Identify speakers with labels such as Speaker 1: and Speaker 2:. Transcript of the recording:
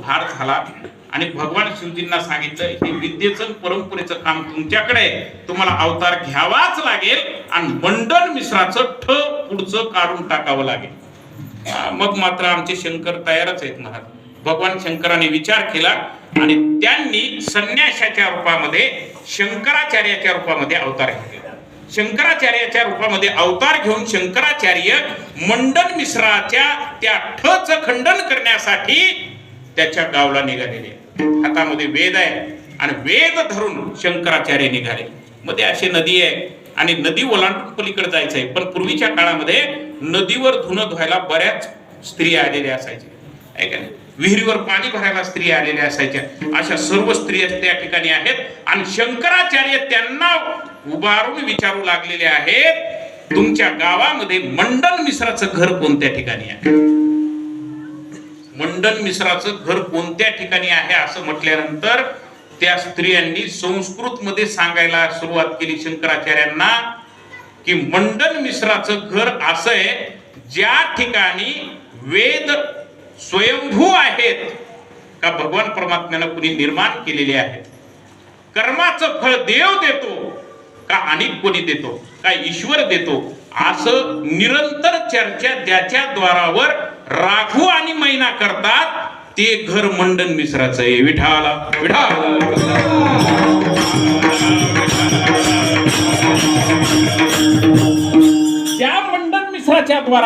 Speaker 1: भार झाला आणि भगवान शिवजींना सांगितलं हे विद्येचं परंपरेचं काम तुमच्याकडे आहे, तुम्हाला अवतार घ्यावाच लागेल आणि मंडन मिश्राचं पुढचं काढून टाकावं लागेल। मग मात्र आमचे शंकर तयारच आहेत महाराज। भगवान शंकराने विचार केला आणि त्यांनी संन्याशाच्या रूपामध्ये शंकराचार्याच्या रूपामध्ये अवतार घेतला। शंकराचार्याच्या रूपामध्ये अवतार घेऊन शंकराचार्य मंडन मिश्राच्या त्या ठचं खंडन करण्यासाठी त्याच्या गावला निघालेले। हातामध्ये वेद आहे आणि वेद धरून शंकराचार्य निघाले। मध्ये अशी नदी आहे आणि नदी ओलांडून पलीकडे जायचं आहे, पण पूर्वीच्या काळामध्ये नदीवर धुणं धुवायला बऱ्याच स्त्रिया आलेल्या असायच्या, आहे का नाही? विहिरीवर पाणी भरायला स्त्रिया आलेल्या असायच्या। अशा सर्व स्त्रिया त्या ठिकाणी आहेत आणि शंकराचार्य त्यांना उभारून विचारू लागलेले आहेत, तुमच्या गावामध्ये मंडन मिश्राचं घर कोणत्या ठिकाणी आहे? मंडन मिश्राचं घर कोणत्या ठिकाणी आहे असं म्हटल्यानंतर त्या स्त्रियांनी संस्कृत मध्ये सांगायला सुरुवात केली शंकराचार्यांना की मंडन मिश्राचं घर असं आहे ज्या ठिकाणी वेद स्वयंभू आहेत का भगवान परमात्म्यानं कुणी निर्माण केलेले आहेत, कर्माचं फळ देव देतो का अनेक कोणी देतो का ईश्वर देतो, असं निरंतर चर्चा त्याच्या द्वारावर राघू आणि मैना करतात। ते घर मंडन मिश्राचं आहे। विठाला विठाला